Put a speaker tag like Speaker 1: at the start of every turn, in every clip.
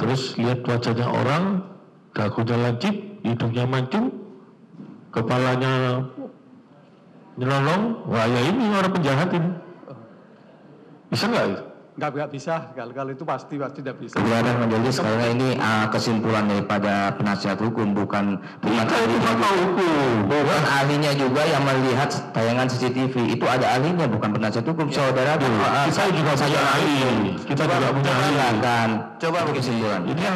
Speaker 1: terus lihat wajahnya orang, dagunya lancip, hidungnya mancung, kepalanya nyelonong, wah ya ini orang penjahat ini. Bisa nggak itu?
Speaker 2: Nggak bisa, kalau itu pasti tidak bisa.
Speaker 3: Kemudian majelis, karena ini kesimpulan daripada penasihat hukum, bukan ahlinya juga yang melihat tayangan CCTV. Itu ada ahlinya, bukan penasihat hukum. Saudara,
Speaker 1: kita juga punya ahli. Kita juga punya ahli.
Speaker 3: Coba kesimpulan.
Speaker 1: Ini yang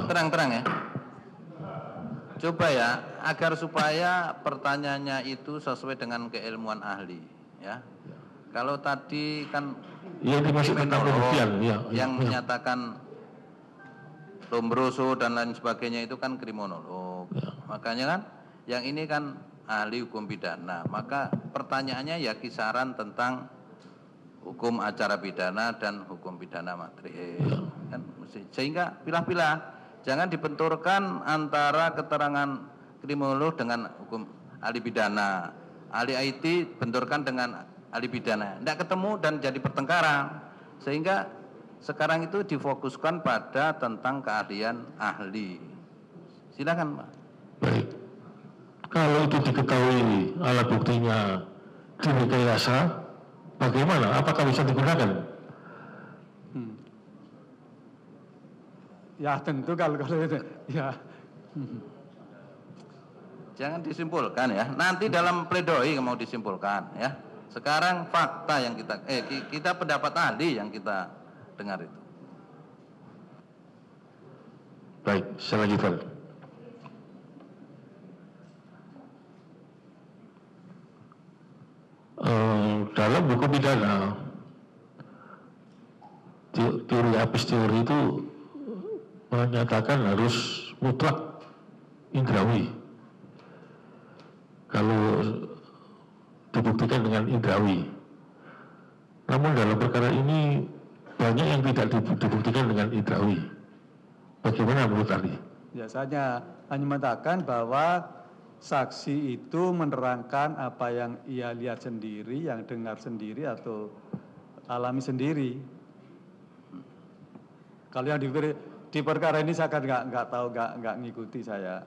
Speaker 4: Terang-terang ya. Coba ya, agar supaya pertanyaannya itu sesuai dengan keilmuan ahli, ya. Kalau tadi kan kriminolog yang menyatakan Lombroso dan lain sebagainya itu kan kriminolog. Ya. Makanya kan yang ini kan ahli hukum pidana. Maka pertanyaannya ya kisaran tentang hukum acara pidana dan hukum pidana material. Ya. Kan, sehingga pilah-pilah, jangan dibenturkan antara keterangan kriminolog dengan hukum ahli pidana. Ahli IT benturkan dengan ahli pidana, tidak ketemu dan jadi pertengkaran, sehingga sekarang itu difokuskan pada tentang keahlian ahli. Silakan Pak.
Speaker 1: Baik, kalau itu diketahui alat buktinya direkayasa, bagaimana? Apakah bisa digunakan?
Speaker 2: Ya tentu kalau itu, ya.
Speaker 4: Jangan disimpulkan ya. Nanti dalam pledoi mau disimpulkan ya. Sekarang fakta yang kita pendapat ahli yang kita dengar itu.
Speaker 1: Baik, selanjutnya. Dalam buku pidana, teori apis teori itu menyatakan harus mutlak indrawi. Kalau dibuktikan dengan indrawi. Namun dalam perkara ini banyak yang tidak dibuktikan dengan indrawi. Bagaimana menurut ahli?
Speaker 2: Biasanya hanya mengatakan bahwa saksi itu menerangkan apa yang ia lihat sendiri, yang dengar sendiri atau alami sendiri. Kalau yang di perkara ini saya kan nggak tahu, nggak ngikuti saya.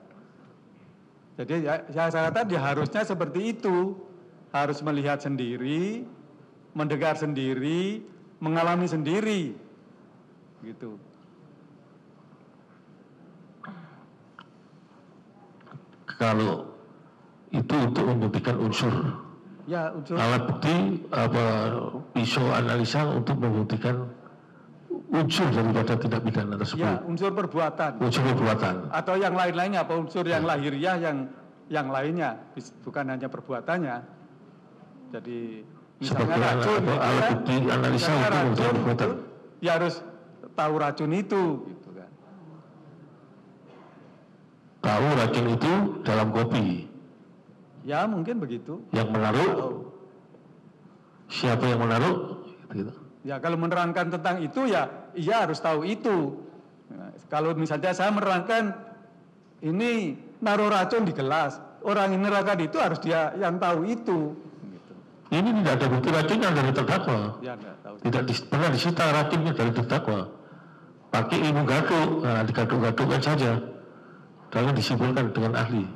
Speaker 2: Jadi ya, saya katakan dia harusnya seperti itu. Harus melihat sendiri, mendengar sendiri, mengalami sendiri, gitu.
Speaker 1: Kalau itu untuk membuktikan unsur,
Speaker 2: ya, unsur
Speaker 1: alat bukti pisau analisa untuk membuktikan unsur daripada tindak pidana tersebut.
Speaker 2: Ya, unsur perbuatan.
Speaker 1: Unsur perbuatan.
Speaker 2: Atau yang lain-lainnya, apa unsur yang lahiriah yang lainnya, bukan hanya perbuatannya. Jadi misalnya racun,
Speaker 1: alat bukti analisa untuk membuktikan perbuatan.
Speaker 2: Ya harus tahu racun itu, gitu kan.
Speaker 1: Tahu racun itu dalam kopi.
Speaker 2: Ya mungkin begitu.
Speaker 1: Yang menaruh, siapa yang menaruh? Gitu.
Speaker 2: Ya kalau menerangkan tentang itu ya, ia harus tahu itu. Nah, kalau misalnya saya menerangkan ini naruh racun di gelas, orang yang menerangkan itu harus dia yang tahu itu.
Speaker 1: Ini tidak ada bukti racunnya dari terdakwa.
Speaker 2: Ya,
Speaker 1: tidak pernah disita racunnya dari terdakwa. Pakai ilmu gaduk, nah digaduk-gadukkan saja. Lalu disimpulkan dengan ahli.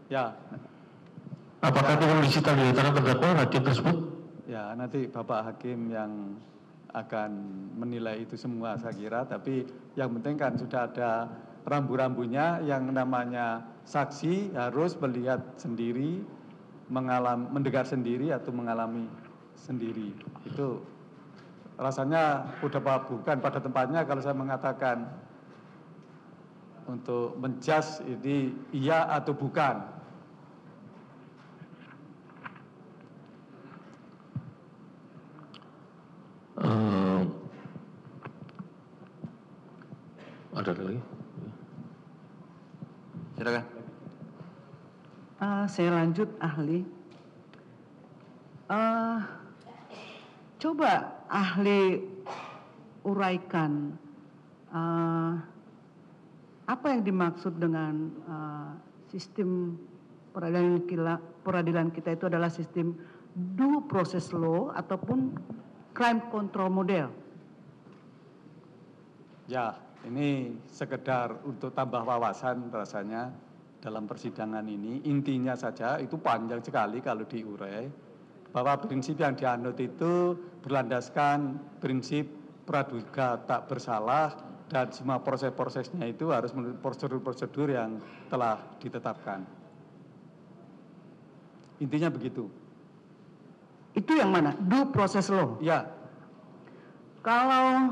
Speaker 2: Ya.
Speaker 1: Apakah perlu disita dari tangan terdakwa racun tersebut?
Speaker 2: Ya, nanti Bapak Hakim yang akan menilai itu semua saya kira. Tapi yang penting kan sudah ada rambu-rambunya, yang namanya saksi harus melihat sendiri, mendengar sendiri atau mengalami sendiri. Itu rasanya udah bukan pada tempatnya kalau saya mengatakan untuk menjas ini iya atau bukan.
Speaker 1: Ada lagi?
Speaker 4: Silakan.
Speaker 5: Saya lanjut ahli. Coba ahli uraikan apa yang dimaksud dengan sistem peradilan kita itu adalah sistem due process law ataupun crime control model.
Speaker 2: Ya, ini sekedar untuk tambah wawasan rasanya dalam persidangan ini. Intinya saja itu panjang sekali kalau diurai, bahwa prinsip yang dianut itu berlandaskan prinsip praduga tak bersalah dan semua proses-prosesnya itu harus menurut prosedur-prosedur yang telah ditetapkan. Intinya begitu.
Speaker 5: Itu yang mana? Due process law.
Speaker 2: Ya,
Speaker 5: Kalau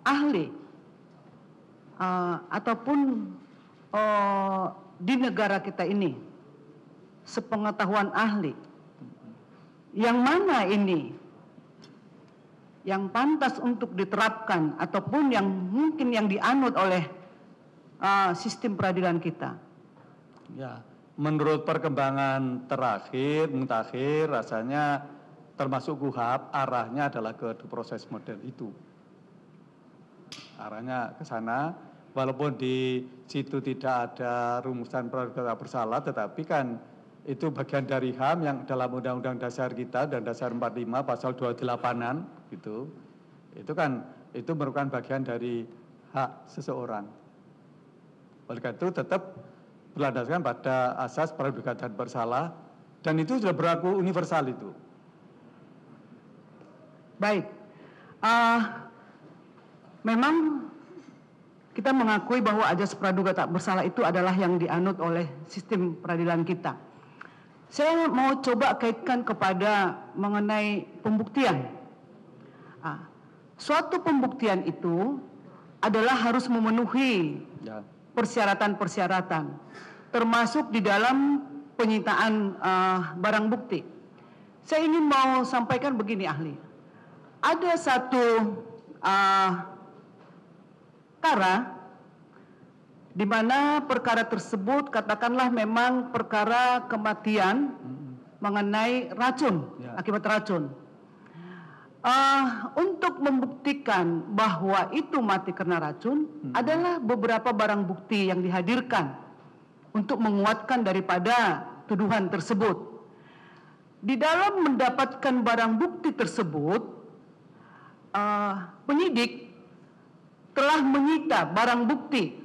Speaker 5: ahli ataupun di negara kita ini, sepengetahuan ahli, yang mana ini yang pantas untuk diterapkan ataupun yang mungkin yang dianut oleh sistem peradilan kita?
Speaker 2: ya. Menurut perkembangan terakhir, mutakhir, rasanya termasuk KUHP, arahnya adalah ke proses model itu. Arahnya ke sana, walaupun di situ tidak ada rumusan praduga tak bersalah, tetapi kan itu bagian dari HAM yang dalam Undang-Undang Dasar kita dan Dasar 45 pasal 28-an gitu. Itu kan itu merupakan bagian dari hak seseorang. Oleh karena itu tetap berlandaskan pada asas praduga tak bersalah dan itu sudah berlaku universal itu.
Speaker 5: Baik, memang kita mengakui bahwa ajas praduga tak bersalah itu adalah yang dianut oleh sistem peradilan kita. Saya mau coba kaitkan kepada mengenai pembuktian. Suatu pembuktian itu adalah harus memenuhi
Speaker 2: Ya.
Speaker 5: persyaratan-persyaratan, termasuk di dalam penyitaan barang bukti. Saya ingin mau sampaikan begini ahli. Ada satu perkara di mana perkara tersebut katakanlah memang perkara kematian mengenai racun,
Speaker 2: Ya.
Speaker 5: akibat racun. Untuk membuktikan bahwa itu mati karena racun adalah beberapa barang bukti yang dihadirkan untuk menguatkan daripada tuduhan tersebut. Di dalam mendapatkan barang bukti tersebut, penyidik telah menyita barang bukti.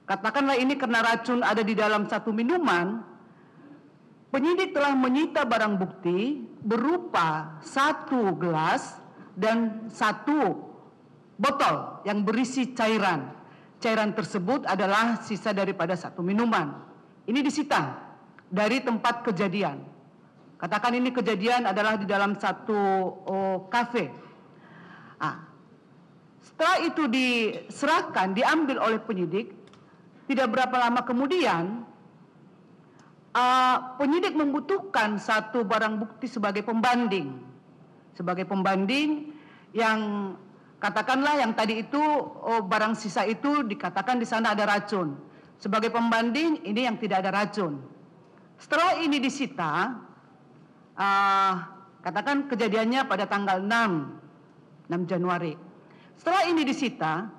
Speaker 5: Katakanlah ini karena racun ada di dalam satu minuman. Penyidik telah menyita barang bukti berupa 1 gelas dan 1 botol yang berisi cairan. Cairan tersebut adalah sisa daripada satu minuman. Ini disita dari tempat kejadian. Katakan ini kejadian adalah di dalam satu kafe. Setelah itu diserahkan, diambil oleh penyidik, tidak berapa lama kemudian penyidik membutuhkan satu barang bukti sebagai pembanding. Sebagai pembanding yang katakanlah yang tadi itu barang sisa itu dikatakan di sana ada racun. Sebagai pembanding ini yang tidak ada racun. Setelah ini disita, katakan kejadiannya pada tanggal 6 Januari. Setelah ini disita,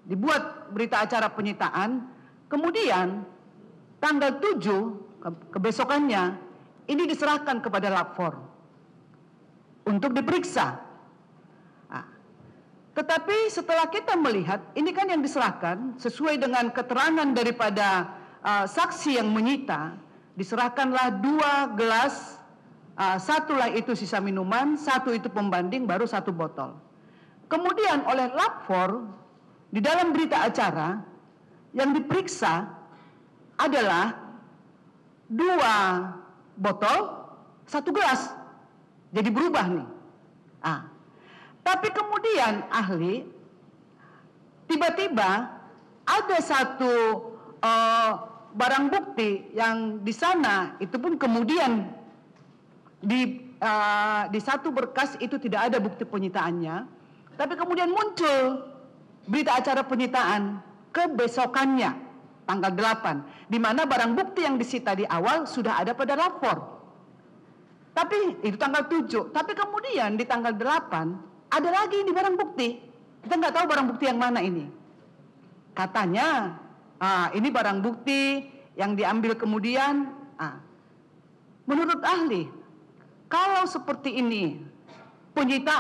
Speaker 5: dibuat berita acara penyitaan, kemudian tanggal 7 kebesokannya ini diserahkan kepada lapor untuk diperiksa. Tetapi setelah kita melihat ini kan yang diserahkan sesuai dengan keterangan daripada saksi yang menyita, diserahkanlah 2 gelas, 1 itu sisa minuman, 1 itu pembanding, baru 1 botol. Kemudian oleh lapor di dalam berita acara yang diperiksa adalah 2 botol, 1 gelas. Jadi berubah nih. Tapi kemudian ahli, tiba-tiba ada satu barang bukti yang di sana, itu pun kemudian di satu berkas itu tidak ada bukti penyitaannya, tapi kemudian muncul berita acara penyitaan kebesokannya. Tanggal 8, di mana barang bukti yang disita di awal sudah ada pada lapor. Tapi itu tanggal 7, tapi kemudian di tanggal 8 ada lagi di barang bukti. Kita nggak tahu barang bukti yang mana ini. Katanya ini barang bukti yang diambil kemudian. Menurut ahli, kalau seperti ini penyitaan